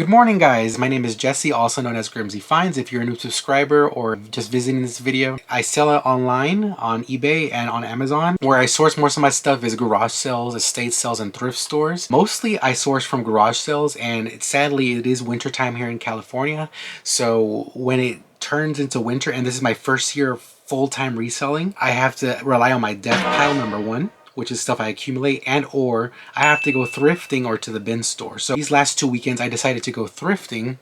Good morning, guys. My name is Jesse, also known as Grimsy Finds. If you're a new subscriber or just visiting this video, I sell it online on eBay and on Amazon. Where I source most of my stuff is garage sales, estate sales, and thrift stores. Mostly I source from garage sales, and sadly it is wintertime here in California. So when it turns into winter, and this is my first year of full-time reselling, I have to rely on my death pile, number one, which is stuff I accumulate, and or I have to go thrifting or to the bin store. So these last 2 weekends I decided to go thrifting.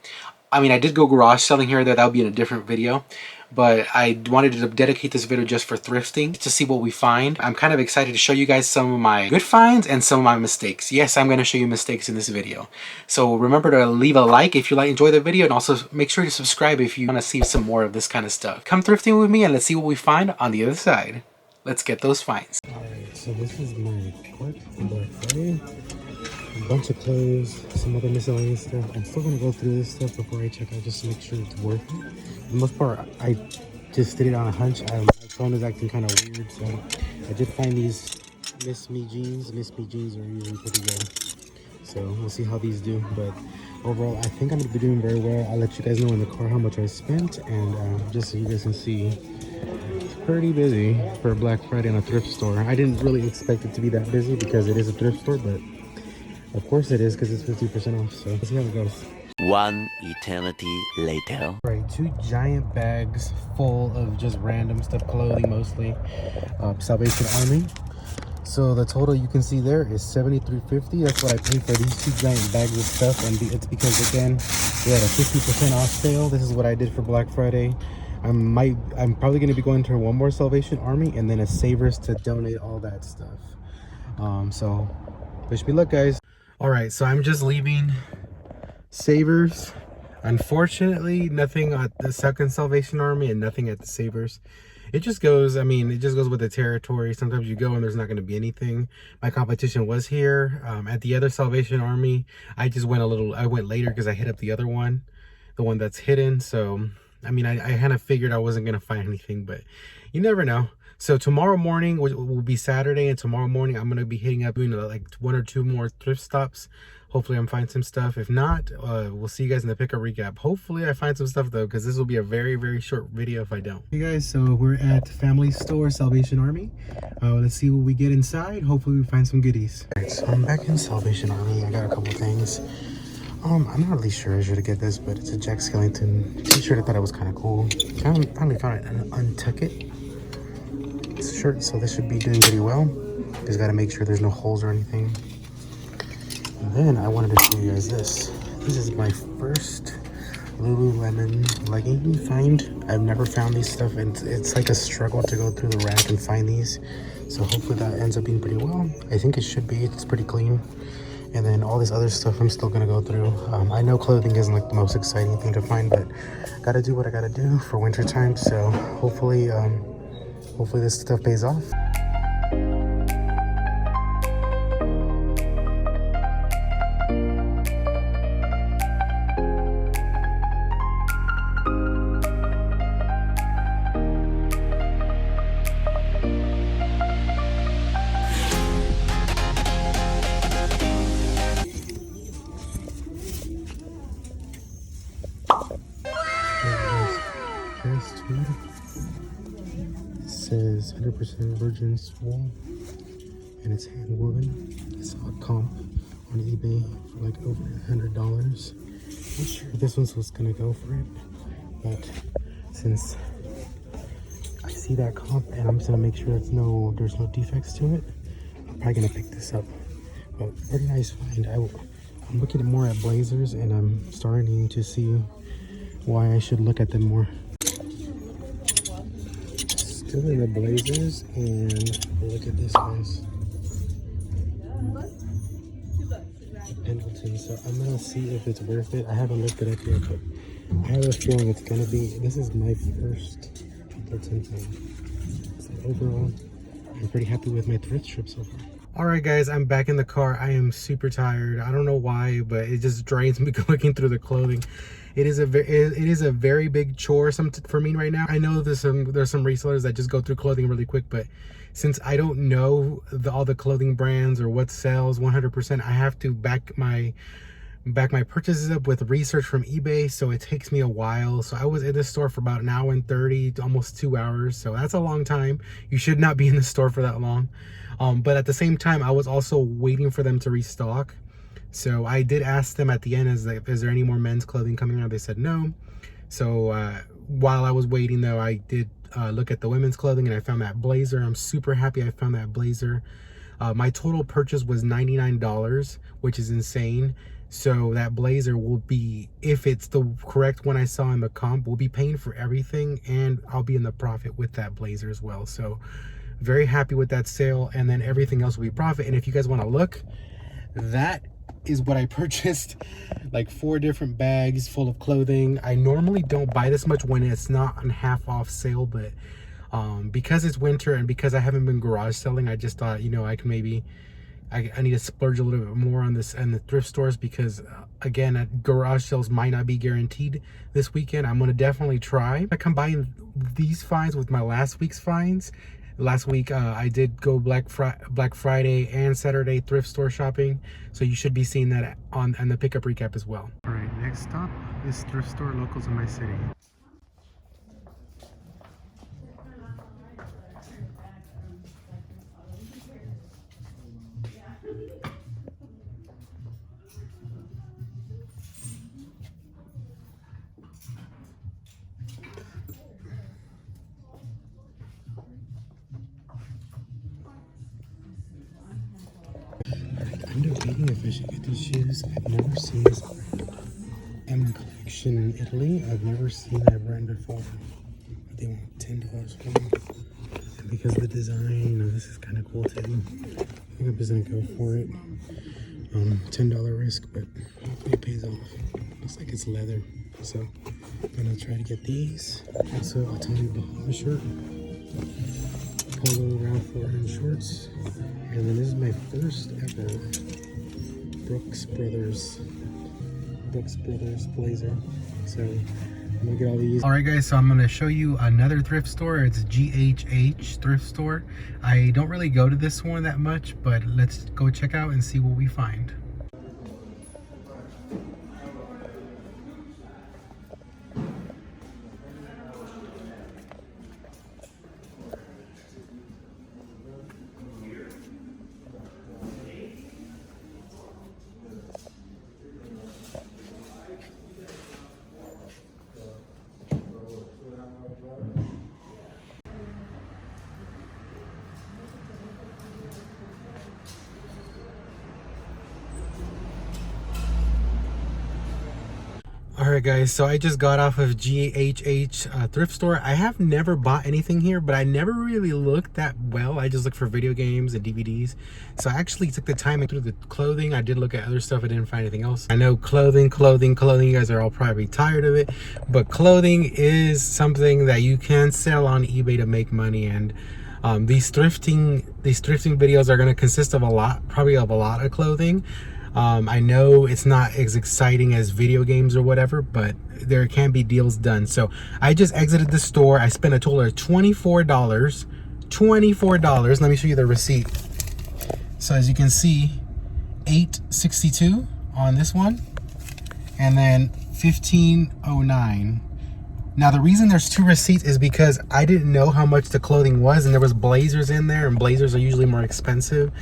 I mean, I did go garage selling here and there. That'll be in a different video, but I wanted to dedicate this video just for thrifting to see what we find. I'm kind of excited to show you guys some of my good finds and some of my mistakes. Yes, I'm going to show you mistakes in this video. So remember to leave a like if you enjoy the video, and also make sure to subscribe if you want to see some more of this kind of stuff. Come thrifting with me and let's see what we find on the other side. Let's get those finds. Alright, so this is my cart for Black Friday. A bunch of clothes, some other miscellaneous stuff. I'm still gonna go through this stuff before I check out just to make sure it's worth it. For the most part, I just did it on a hunch. My phone is acting kind of weird, so I did find these Miss Me jeans. Miss Me jeans are usually pretty good. So we'll see how these do, but overall, I think I'm gonna be doing very well. I'll let you guys know in the car how much I spent, and just so you guys can see. It's pretty busy for Black Friday in a thrift store. I didn't really expect it to be that busy because it is a thrift store, but of course it is because it's 50% off. So let's see how it goes. One eternity later. Right, 2 giant bags full of just random stuff, clothing mostly. Salvation Army. So the total you can see there is $73.50. That's what I paid for these 2 giant bags of stuff, and it's because again we had a 50% off sale. This is what I did for Black Friday. I'm probably going to be going to one more Salvation Army and then a Savers to donate all that stuff. So wish me luck, guys. All right, so I'm just leaving Savers. Unfortunately, nothing at the second Salvation Army and nothing at the Savers. It just goes, I mean, it just goes with the territory. Sometimes you go and there's not going to be anything. My competition was here. At the other Salvation Army, I went later because I hit up the other one, the one that's hidden. So I mean, I kind of figured I wasn't going to find anything, but you never know. So tomorrow morning will be Saturday, and tomorrow morning I'm going to be hitting up doing like 1 or 2 more thrift stops. Hopefully I'm finding some stuff. If not, we'll see you guys in the pickup recap. Hopefully I find some stuff though, because this will be a very, very short video if I don't. Hey guys, so we're at Family Store Salvation Army. Let's see what we get inside. Hopefully we find some goodies. All right, so I'm back in Salvation Army. I got a couple things. I'm not really sure I should get this, but it's a Jack Skellington t-shirt. I thought it was kind of cool. Finally found it and untuck it. It's a shirt, so this should be doing pretty well. Just got to make sure there's no holes or anything. And then I wanted to show you guys this. This is my first Lululemon legging find. I've never found these stuff, and it's like a struggle to go through the rack and find these. So hopefully that ends up being pretty well. I think it should be. It's pretty clean. And then all this other stuff I'm still gonna go through. I know clothing isn't like the most exciting thing to find, but gotta do what I gotta do for winter time. So hopefully this stuff pays off. Tweed. It says 100% virgin wool, and it's hand woven. I saw a comp on eBay for like over $100. Not sure if this was gonna go for it, but since I see that comp and I'm just gonna make sure there's no defects to it, I'm probably gonna pick this up. But very nice find. I'm looking more at blazers, and I'm starting to see why I should look at them more. Still in the blazers, and look at this, guys. Pendleton. So I'm gonna see if it's worth it. I haven't looked it up yet, but I have a feeling it's gonna be. This is my first Pendleton thing. So overall, I'm pretty happy with my thrift trip so far. All right, guys, I'm back in the car. I am super tired. I don't know why, but it just drains me looking through the clothing. It is a very big chore for me right now. I know there's some resellers that just go through clothing really quick, but since I don't know all the clothing brands or what sells 100%, I have to back my back my purchases up with research from eBay, so it takes me a while. So I was in the store for about an hour and 30, almost 2 hours. So that's a long time. You should not be in the store for that long. But at the same time, I was also waiting for them to restock. So I did ask them at the end, is there any more men's clothing coming out? They said no. So while I was waiting though, I did look at the women's clothing and I found that blazer. I'm super happy I found that blazer. My total purchase was $99, which is insane. So that blazer will be, if it's the correct one I saw in the comp, we'll be paying for everything and I'll be in the profit with that blazer as well. So very happy with that sale, and then everything else will be profit. And if you guys want to look, that is what I purchased, like 4 different bags full of clothing. I normally don't buy this much when it's not on half off sale, but because it's winter and because I haven't been garage selling, I just thought, you know, I can maybe I need to splurge a little bit more on this and the thrift stores, because again, garage sales might not be guaranteed this weekend. I'm going to definitely try. I combine these finds with my last week's finds. Last week I did go Black Friday and Saturday thrift store shopping, so you should be seeing that on the pickup recap as well. All right, next stop is thrift store locals in my city. I'm debating if I should get these shoes. I've never seen this M collection in Italy. I've never seen that brand before. They want $10 for them. And because of the design, you know, this is kind of cool too. I think I'm just gonna go for it. $10 risk, but hopefully it pays off. Looks like it's leather, so I'm gonna try to get these. Also, a Tommy Bahama shirt, polo Ralph Lauren shorts, and then this is my first ever Brooks Brothers blazer. So I'm gonna get all these. All right guys, so I'm gonna show you another thrift store. It's GHH thrift store. I don't really go to this one that much, but let's go check out and see what we find. Alright guys, so I just got off of GHH thrift store. I have never bought anything here, but I never really looked that well. I just looked for video games and DVDs. So I actually took the time and through the clothing. I did look at other stuff. I didn't find anything else. I know clothing. You guys are all probably tired of it, but clothing is something that you can sell on eBay to make money. And these thrifting videos are going to consist of a lot of clothing. I know it's not as exciting as video games or whatever, but there can be deals done. So I just exited the store. I spent a total of $24. $24. Let me show you the receipt. So as you can see, $8.62 on this one, and then $15.09. Now the reason there's 2 receipts is because I didn't know how much the clothing was, and there was blazers in there, and blazers are usually more expensive.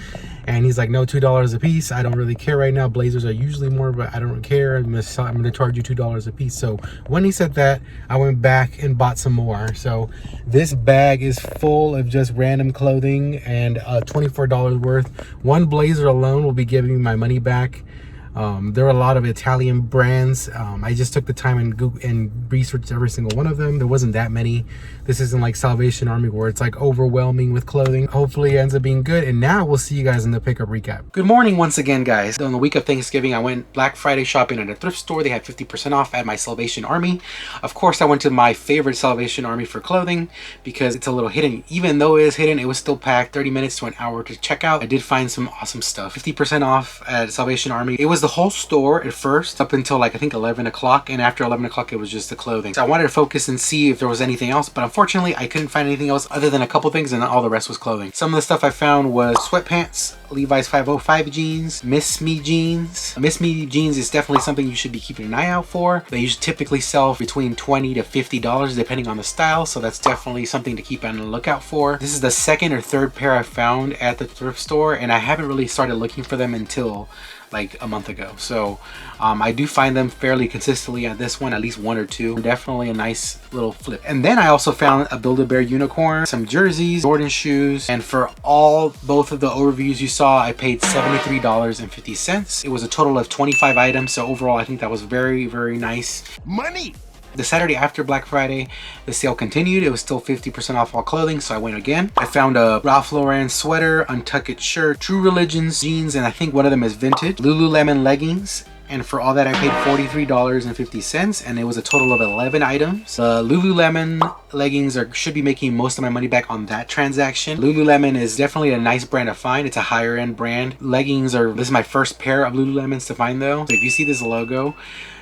And he's like, no, $2 a piece. I don't really care right now. Blazers are usually more, but I don't care. I'm gonna charge you $2 a piece. So when he said that, I went back and bought some more. So this bag is full of just random clothing and $24 worth. One blazer alone will be giving me my money back. There are a lot of Italian brands. I just took the time and researched every single one of them. There wasn't that many. This isn't like Salvation Army where it's like overwhelming with clothing. Hopefully it ends up being good. And now we'll see you guys in the pickup recap. Good morning once again, guys. On the week of Thanksgiving, I went Black Friday shopping at a thrift store. They had 50% off at my Salvation Army. Of course, I went to my favorite Salvation Army for clothing because it's a little hidden. Even though it is hidden, it was still packed. 30 minutes to an hour to check out. I did find some awesome stuff. 50% off at Salvation Army. It was the the whole store at first up until like I think 11 o'clock, and after 11 o'clock it was just the clothing. So I wanted to focus and see if there was anything else, but unfortunately I couldn't find anything else other than a couple things, and all the rest was clothing. Some of the stuff I found was sweatpants, Levi's 505 jeans, Miss Me jeans. Miss Me jeans is definitely something you should be keeping an eye out for. They usually typically sell between $20 to $50 depending on the style, so that's definitely something to keep on the lookout for. This is the second or third pair I found at the thrift store, and I haven't really started looking for them until like a month ago. So I do find them fairly consistently at this one, at least one or two. Definitely a nice little flip. And then I also found a Build-A-Bear unicorn, some jerseys, Jordan shoes, and for both of the overviews you saw, I paid $73.50. It was a total of 25 items, so overall I think that was very, very nice money. The Saturday after Black Friday, the sale continued. It was still 50% off all clothing, so I went again. I found a Ralph Lauren sweater, Untucked shirt, True Religions jeans, and I think one of them is vintage, Lululemon leggings, and for all that I paid $43.50, and it was a total of 11 items. The Lululemon leggings should be making most of my money back on that transaction. Lululemon is definitely a nice brand to find. It's a higher end brand. Leggings this is my first pair of Lululemons to find though. So if you see this logo,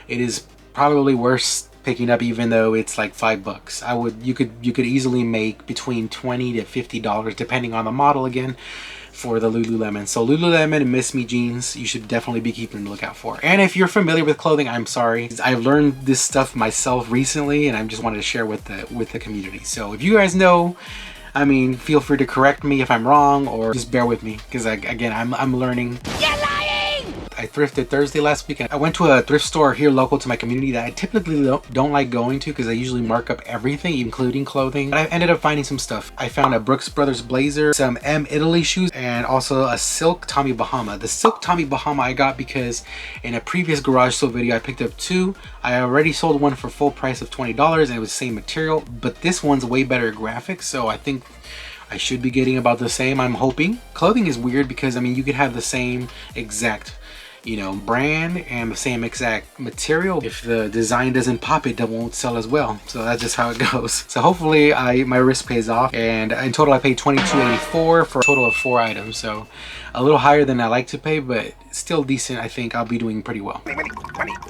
it is probably worth picking up, even though it's like $5. You could easily make between $20 to $50 depending on the model again for the Lululemon. So Lululemon and Miss Me jeans, you should definitely be keeping a lookout for. And if you're familiar with clothing, I'm sorry, I've learned this stuff myself recently, and I just wanted to share with the community. So if you guys know, I mean, feel free to correct me if I'm wrong, or just bear with me, because again, I'm learning. I thrifted Thursday last week, and I went to a thrift store here local to my community that I typically don't like going to because they usually mark up everything, including clothing. But I ended up finding some stuff. I found a Brooks Brothers blazer, some M Italy shoes, and also a silk Tommy Bahama. The silk Tommy Bahama I got because in a previous garage sale video I picked up two. I already sold one for full price of $20 and it was the same material, but this one's way better graphics, so I think I should be getting about the same, I'm hoping. Clothing is weird because I mean, you could have the same exact, you know, brand and the same exact material. If the design doesn't pop, it won't sell as well. So that's just how it goes. So hopefully my risk pays off, and in total I paid $22.84 for a total of 4 items. So a little higher than I like to pay, but still decent. I think I'll be doing pretty well.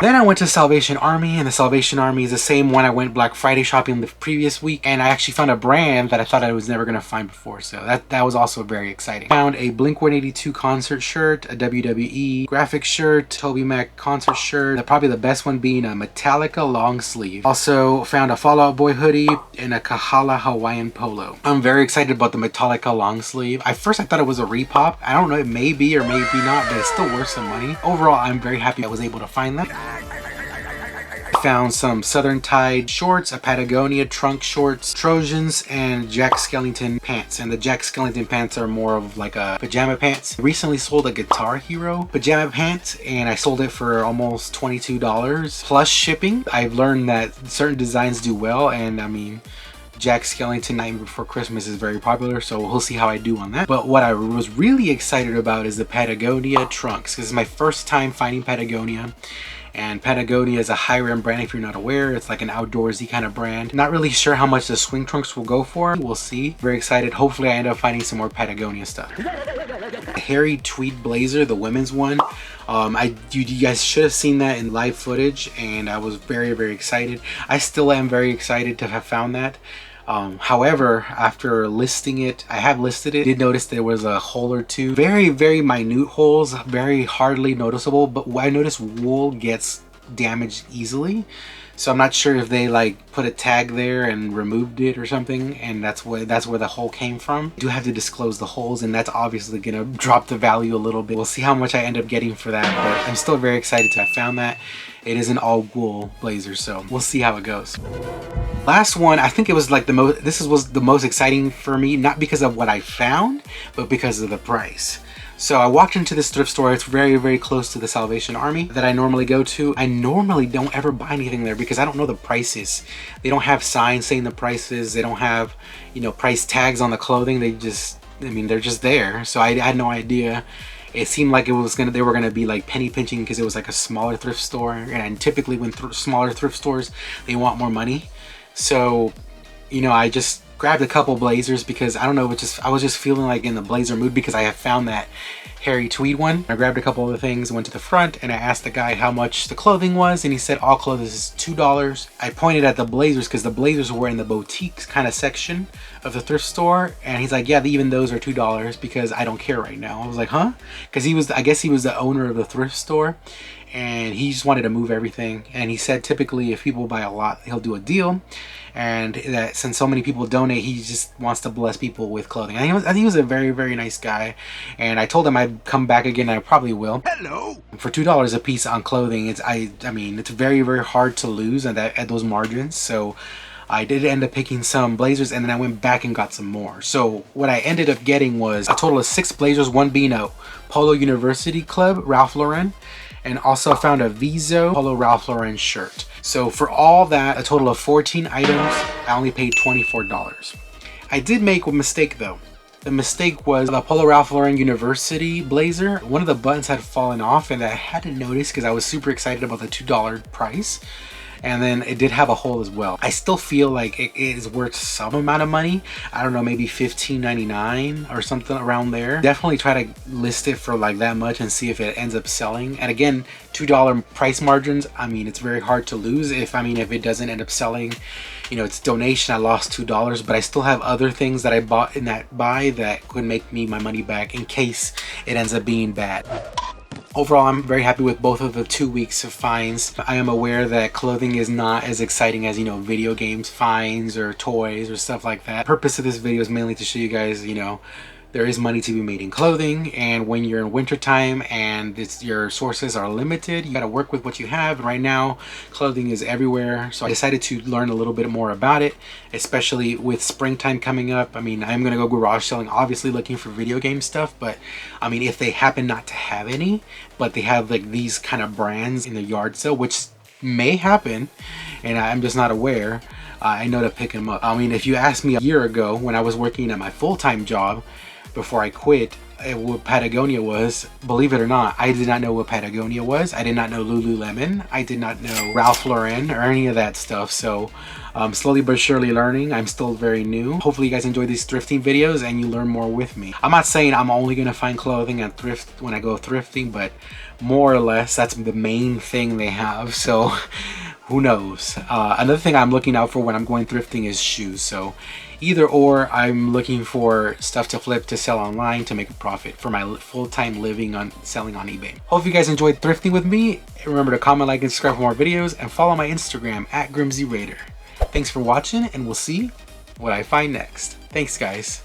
Then I went to Salvation Army, and the Salvation Army is the same one I went Black Friday shopping the previous week, and I actually found a brand that I thought I was never gonna find before, so that was also very exciting. Found a Blink-182 concert shirt, a WWE graphic shirt, Toby Mac concert shirt, probably the best one being a Metallica long sleeve. Also found a Fall Out Boy hoodie and a Kahala Hawaiian polo. I'm very excited about the Metallica long sleeve. At first I thought it was a repop. I don't know, it may be or maybe not, but it's still worth some money. Overall, I'm very happy I was able to find that. I found some Southern Tide shorts, a Patagonia trunk shorts, Trojans, and Jack Skellington pants. And the Jack Skellington pants are more of like a pajama pants. I recently sold a Guitar Hero pajama pants, and I sold it for almost $22 plus shipping. I've learned that certain designs do well, and I mean, Jack Skellington Night Before Christmas is very popular, so we'll see how I do on that. But what I was really excited about is the Patagonia trunks. This is my first time finding Patagonia, and Patagonia is a higher end brand if you're not aware. It's like an outdoorsy kind of brand. Not really sure how much the swing trunks will go for. We'll see. Very excited. Hopefully I end up finding some more Patagonia stuff. A hairy tweed blazer, the women's one. You guys should have seen that in live footage, and I was very, very excited. I still am very excited to have found that. However, after listing it, I have listed it, did notice there was a hole or two. Very, very minute holes, very hardly noticeable, but I noticed wool gets damaged easily. So I'm not sure if they like put a tag there and removed it or something, and that's where the hole came from. I do have to disclose the holes, and that's obviously gonna drop the value a little bit. We'll see how much I end up getting for that, but I'm still very excited to have found that. It is an all wool blazer, so we'll see how it goes. Last one, I think it was like this was the most exciting for me, not because of what I found, but because of the price. So I walked into this thrift store. It's very, very close to the Salvation Army that I normally go to. I normally don't ever buy anything there because I don't know the prices. They don't have signs saying the prices. They don't have, you know, price tags on the clothing. They just, I mean, they're just there. So I had no idea. It seemed like they were gonna be like penny pinching because it was like a smaller thrift store, and typically when smaller thrift stores, they want more money. So, you know, I just grabbed a couple blazers because I don't know, I was just feeling like in the blazer mood because I have found that hairy tweed one. I grabbed a couple other things, went to the front, and I asked the guy how much the clothing was, and he said all clothing is $2. I pointed at the blazers because the blazers were in the boutique kind of section of the thrift store, and he's like, yeah, even those are $2 because I don't care right now. I was like, huh? Because I guess he was the owner of the thrift store, and he just wanted to move everything. And he said typically if people buy a lot, he'll do a deal, and that since so many people donate, he just wants to bless people with clothing. I think he was a very, very nice guy, and I told him I'd come back again, and I probably will. Hello. For $2 a piece on clothing, I mean it's very, very hard to lose at those margins. So I did end up picking some blazers, and then I went back and got some more. So what I ended up getting was a total of 6 blazers, one being a Polo University Club Ralph Lauren, and also found a Viso Polo Ralph Lauren shirt. So for all that, a total of 14 items, I only paid $24. I did make a mistake though. The mistake was the Polo Ralph Lauren University blazer. One of the buttons had fallen off, and I had to notice because I was super excited about the $2 price. And then it did have a hole as well. I still feel like it is worth some amount of money. I don't know, maybe $15.99 or something around there. Definitely try to list it for like that much and see if it ends up selling. And again, $2 price margins, I mean, it's very hard to lose. If it doesn't end up selling, you know, it's donation, I lost $2, but I still have other things that I bought in that buy that could make me my money back in case it ends up being bad. Overall, I'm very happy with both of the 2 weeks of finds. I am aware that clothing is not as exciting as, you know, video games finds or toys or stuff like that. The purpose of this video is mainly to show you guys, you know, there is money to be made in clothing, and when you're in wintertime and your sources are limited, you gotta work with what you have. And right now, clothing is everywhere, so I decided to learn a little bit more about it, especially with springtime coming up. I mean, I'm gonna go garage selling, obviously looking for video game stuff, but I mean, if they happen not to have any, but they have like these kind of brands in the yard sale, which may happen, and I'm just not aware, I know to pick them up. I mean, if you asked me a year ago when I was working at my full-time job, before I quit, what Patagonia was, believe it or not, I did not know what Patagonia was. I did not know Lululemon. I did not know Ralph Lauren or any of that stuff. So slowly but surely learning. I'm still very new. Hopefully you guys enjoy these thrifting videos and you learn more with me. I'm not saying I'm only gonna find clothing at thrift when I go thrifting, but more or less that's the main thing they have. So who knows? Another thing I'm looking out for when I'm going thrifting is shoes. So either or, I'm looking for stuff to flip to sell online to make a profit for my full-time living on selling on eBay. Hope you guys enjoyed thrifting with me. Remember to comment, like, and subscribe for more videos, and follow my Instagram @GrimsyRaider. Thanks for watching, and we'll see what I find next. Thanks, guys.